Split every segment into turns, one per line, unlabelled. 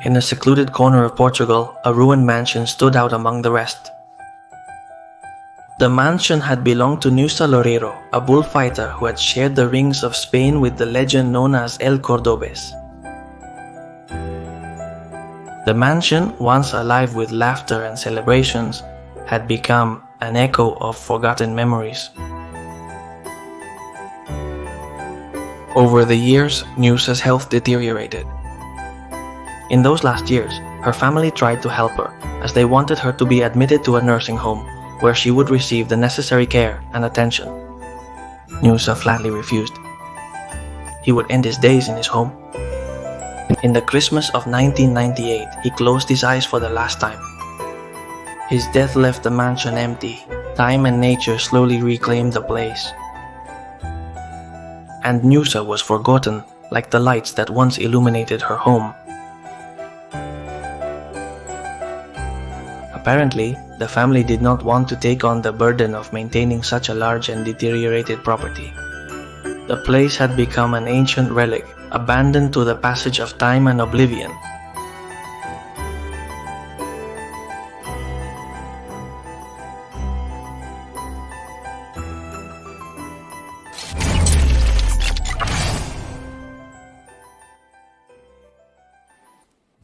in a secluded corner of Portugal, a ruined mansion stood out among the rest. The mansion had belonged to Neusa, a bullfighter who had shared the rings of Spain with the legend known as El Cordobés. The mansion, once alive with laughter and celebrations, had become an echo of forgotten memories. Over the years, Neusa's health deteriorated. In those last years, her family tried to help her, as they wanted her to be admitted to a nursing home, where she would receive the necessary care and attention. Neusa flatly refused. He would end his days in his home. In the Christmas of 1998, he closed his eyes for the last time. His death left the mansion empty. Time and nature slowly reclaimed the place. And Neusa was forgotten, like the lights that once illuminated her home. Apparently, the family did not want to take on the burden of maintaining such a large and deteriorated property. The place had become an ancient relic, abandoned to the passage of time and oblivion.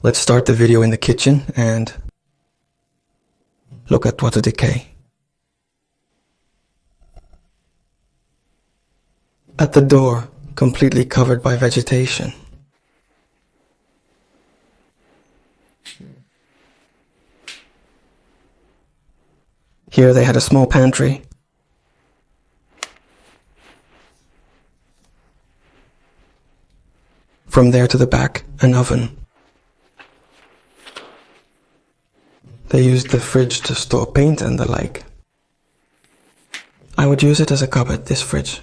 Let's start the video in the kitchen and look at what a decay. At the door, completely covered by vegetation. Here they had a small pantry. From there to the back, an oven. They used the fridge to store paint and the like. I would use it as a cupboard, this fridge.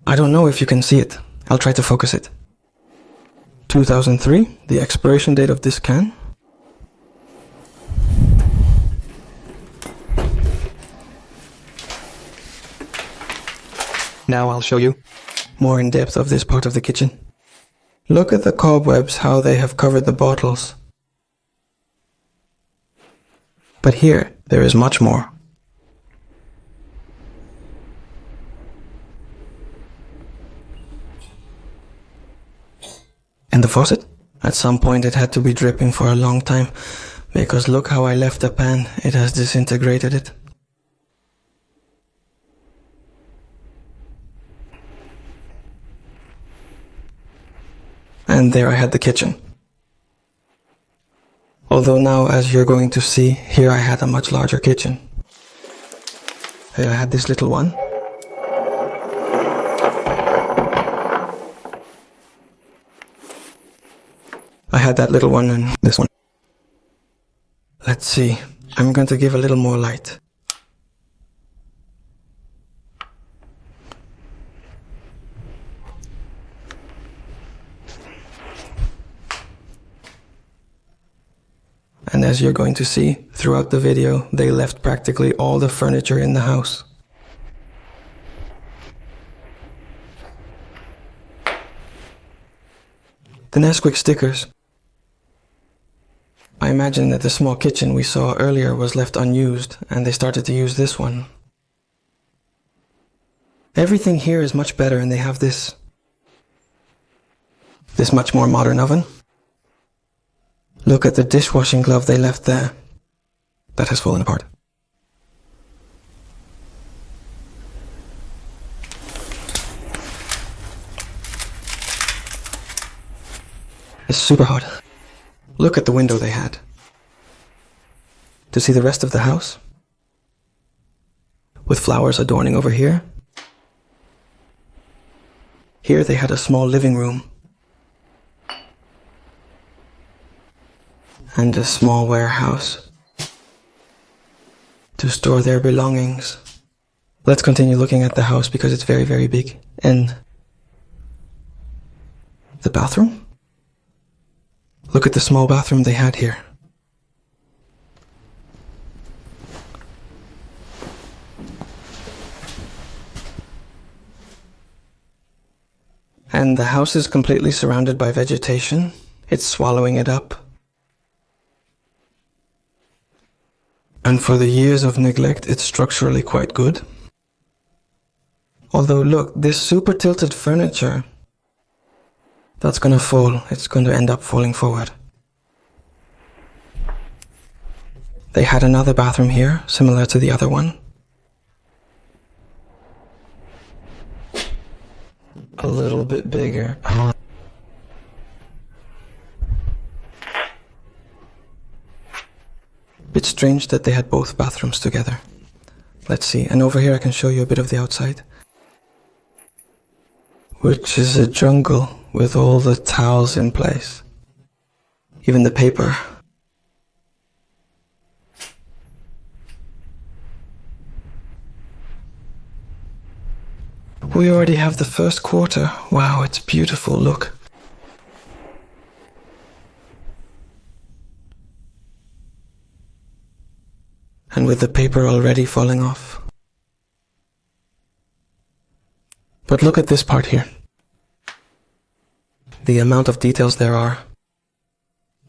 I don't know if you can see it. I'll try to focus it. 2003, the expiration date of this can. Now I'll show you more in depth of this part of the kitchen. Look at the cobwebs, how they have covered the bottles. But here, there is much more. And the faucet? At some point it had to be dripping for a long time, because look how I left the pan, it has disintegrated it. And there I had the kitchen. Although now, as you're going to see, here I had a much larger kitchen. Here I had this little one. I had that little one and this one. Let's see, I'm going to give a little more light. And as you're going to see, throughout the video, they left practically all the furniture in the house. The Nesquik stickers. I imagine that the small kitchen we saw earlier was left unused, and they started to use this one. Everything here is much better, and they have this much more modern oven. Look at the dishwashing glove they left there. That has fallen apart. It's super hot. Look at the window they had. To see the rest of the house? With flowers adorning over here. Here they had a small living room. And a small warehouse to store their belongings. Let's continue looking at the house because it's very, very big. And the bathroom? Look at the small bathroom they had here. And the house is completely surrounded by vegetation. It's swallowing it up. And for the years of neglect, it's structurally quite good. Although look, this super tilted furniture, that's gonna fall. It's going to end up falling forward. They had another bathroom here, similar to the other one. A little bit bigger. Bit strange that they had both bathrooms together. Let's see, and over here I can show you a bit of the outside. Which is a jungle with all the towels in place. Even the paper. We already have the first quarter. Wow, it's beautiful, look. And with the paper already falling off. But look at this part here. The amount of details there are.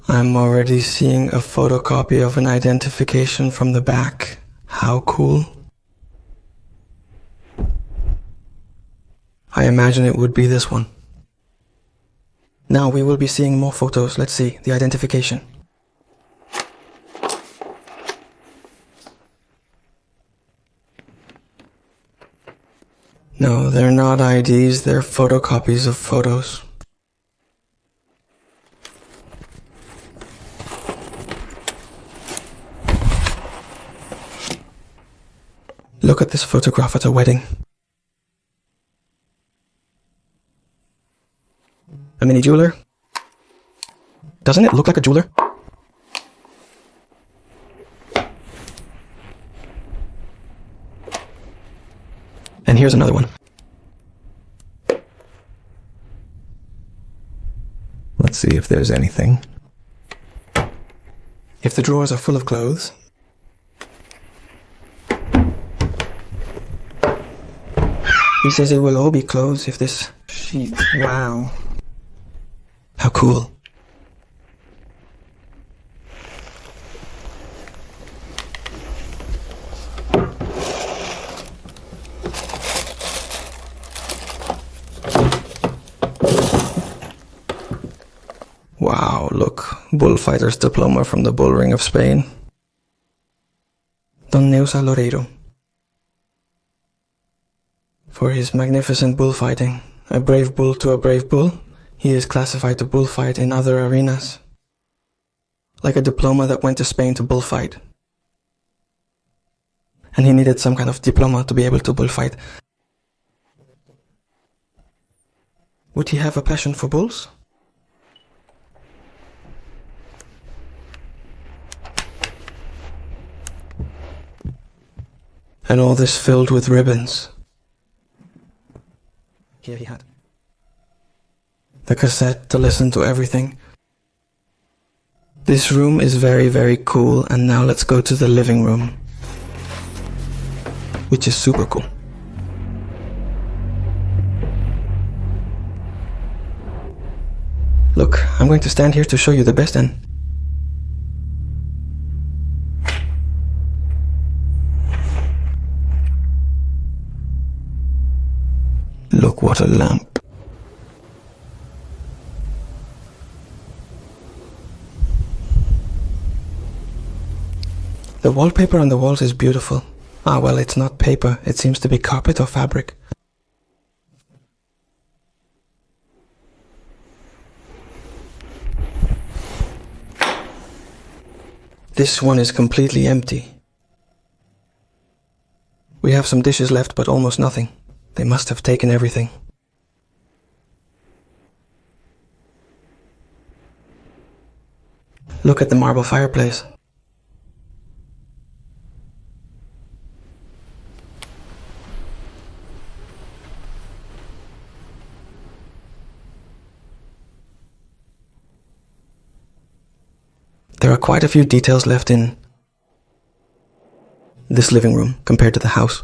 I'm already seeing a photocopy of an identification from the back. How cool. I imagine it would be this one. Now we will be seeing more photos. Let's see, the identification. No, they're not IDs, they're photocopies of photos. Look at this photograph at a wedding. A mini jeweler? Doesn't it look like a jeweler? And here's another one.
Let's see if there's anything.
If the drawers are full of clothes. He says it will all be clothes if this sheet. Wow. How cool. Wow, look. Bullfighter's diploma from the Bull Ring of Spain. Don Neusa Loreiro. For his magnificent bullfighting, a brave bull to a brave bull, he is classified to bullfight in other arenas. Like a diploma that went to Spain to bullfight. And he needed some kind of diploma to be able to bullfight. Would he have a passion for bulls? And all this filled with ribbons. Here he had the cassette to listen to everything. This room is very, very cool, and now let's go to the living room, which is super cool. Look, I'm going to stand here to show you the best end. Look, what a lamp. The wallpaper on the walls is beautiful. Ah, well, it's not paper. It seems to be carpet or fabric. This one is completely empty. We have some dishes left, but almost nothing. They must have taken everything. Look at the marble fireplace. There are quite a few details left in this living room compared to the house.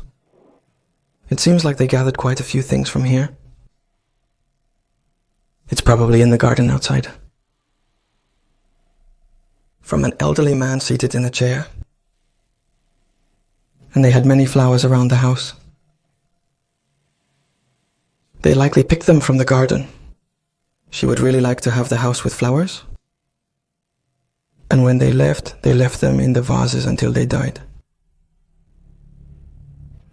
It seems like they gathered quite a few things from here. It's probably in the garden outside. From an elderly man seated in a chair. And they had many flowers around the house. They likely picked them from the garden. She would really like to have the house with flowers. And when they left them in the vases until they died.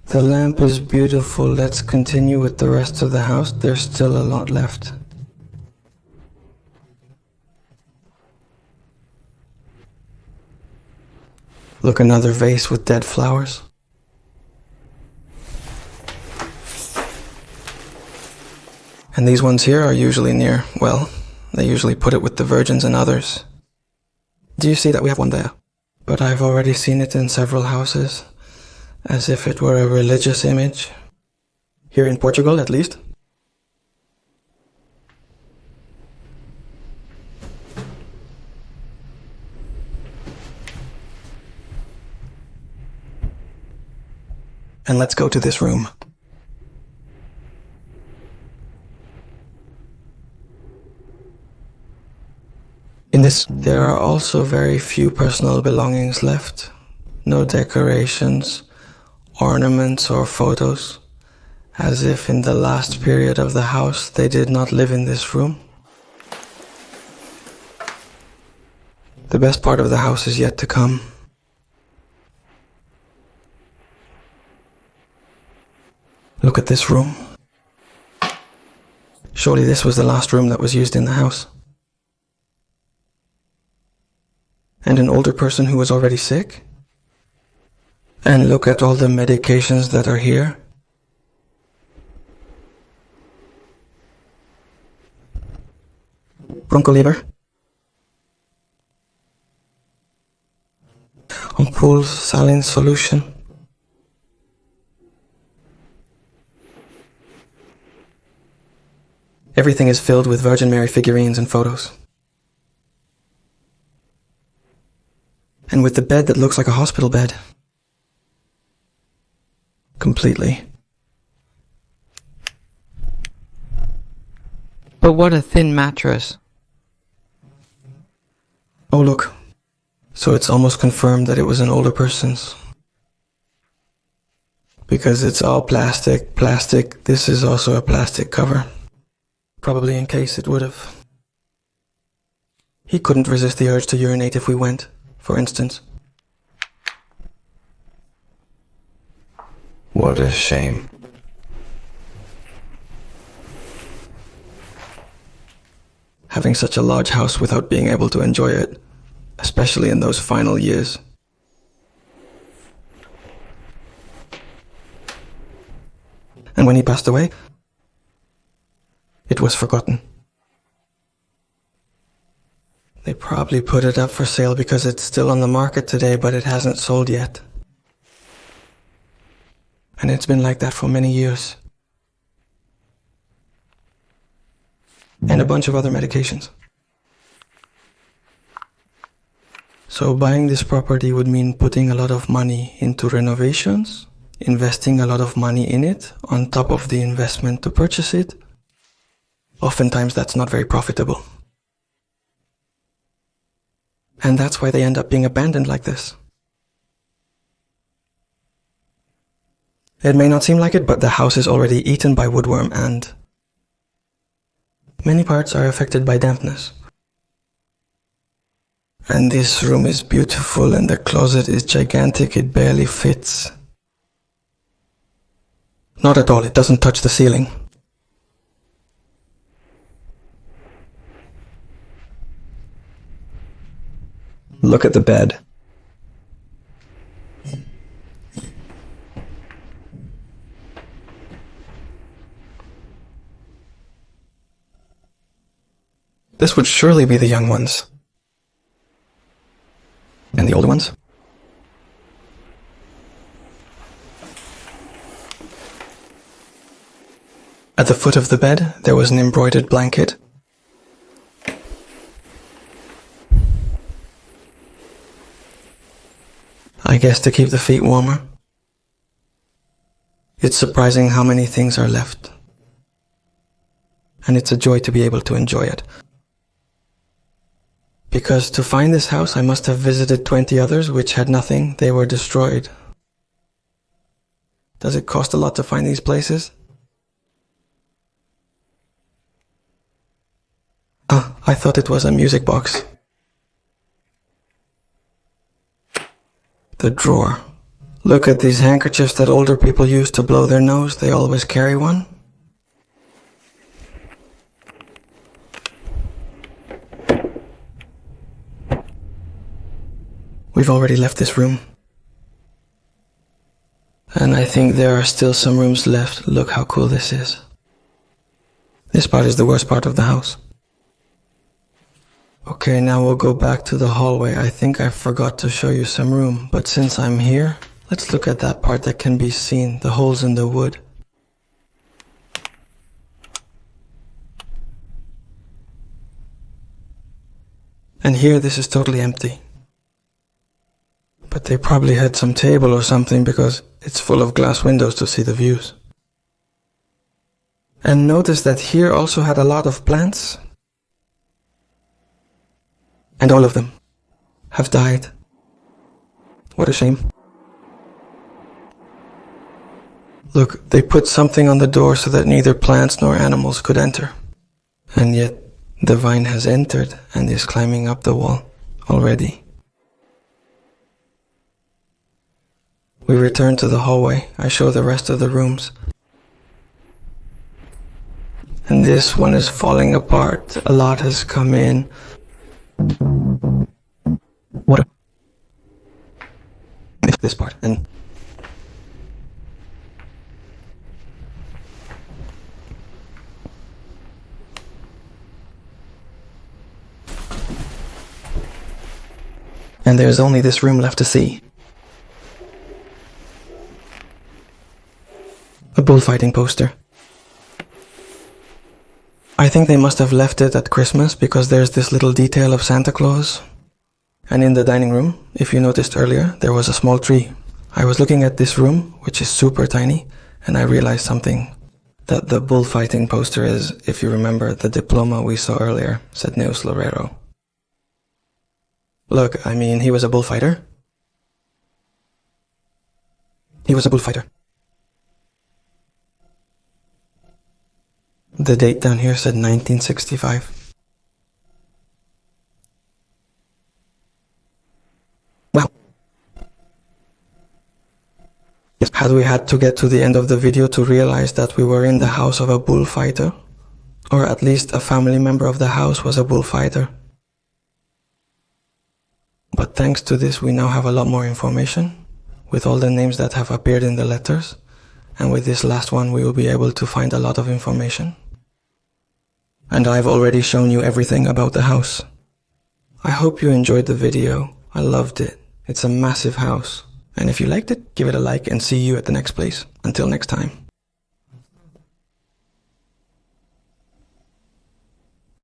The lamp is beautiful. Let's continue with the rest of the house. There's still a lot left. Look, another vase with dead flowers. And these ones here are usually near, well, they usually put it with the virgins and others. Do you see that we have one there? But I've already seen it in several houses, as if it were a religious image. Here in Portugal, at least. And let's go to this room. In this, there are also very few personal belongings left. No decorations, ornaments or photos. As if in the last period of the house they did not live in this room. The best part of the house is yet to come. Look at this room. Surely this was the last room that was used in the house. And an older person who was already sick? And look at all the medications that are here. Broncholiver. Ampoule saline solution. Everything is filled with Virgin Mary figurines and photos. And with the bed that looks like a hospital bed. Completely.
But what a thin mattress.
Oh look. So it's almost confirmed that it was an older person's. Because it's all plastic. This is also a plastic cover. Probably in case it would have. He couldn't resist the urge to urinate if we went, for instance.
What a shame.
Having such a large house without being able to enjoy it, especially in those final years. And when he passed away, it was forgotten. They probably put it up for sale because it's still on the market today, but it hasn't sold yet. And it's been like that for many years. And a bunch of other medications. So buying this property would mean putting a lot of money into renovations, investing a lot of money in it on top of the investment to purchase it. Oftentimes that's not very profitable. And that's why they end up being abandoned like this. It may not seem like it, but the house is already eaten by woodworm and many parts are affected by dampness. And this room is beautiful and the closet is gigantic, it barely fits. Not at all, it doesn't touch the ceiling. Look at the bed. This would surely be the young ones. And the older ones? At the foot of the bed, there was an embroidered blanket. I guess to keep the feet warmer. It's surprising how many things are left. and it's a joy to be able to enjoy it. Because to find this house, I must have visited 20 others which had nothing, they were destroyed. Does it cost a lot to find these places? Ah, I thought it was a music box. The drawer. Look at these handkerchiefs that older people use to blow their nose, they always carry one. We've already left this room. And I think there are still some rooms left. Look how cool this is. This part is the worst part of the house. Okay, now we'll go back to the hallway. I think I forgot to show you some room, but since I'm here, let's look at that part that can be seen, the holes in the wood. And here this is totally empty. But they probably had some table or something because it's full of glass windows to see the views. And notice that here also had a lot of plants. And all of them have died. What a shame. Look, they put something on the door so that neither plants nor animals could enter. And yet the vine has entered and is climbing up the wall already. We return to the hallway. I show the rest of the rooms. And this one is falling apart. A lot has come in. What? This part. And there's only this room left to see. A bullfighting poster. I think they must have left it at Christmas because there's this little detail of Santa Claus. And in the dining room, if you noticed earlier, there was a small tree. I was looking at this room, which is super tiny, and I realized something. That the bullfighting poster is, if you remember, the diploma we saw earlier, said Neusa. Look, I mean, he was a bullfighter. He was a bullfighter. The date down here said 1965. Wow. Yes. Had we had to get to the end of the video to realize that we were in the house of a bullfighter? Or at least a family member of the house was a bullfighter. But thanks to this we now have a lot more information, with all the names that have appeared in the letters, and with this last one we will be able to find a lot of information. And I've already shown you everything about the house. I hope you enjoyed the video. I loved it. It's a massive house. And if you liked it, give it a like and see you at the next place. Until next time.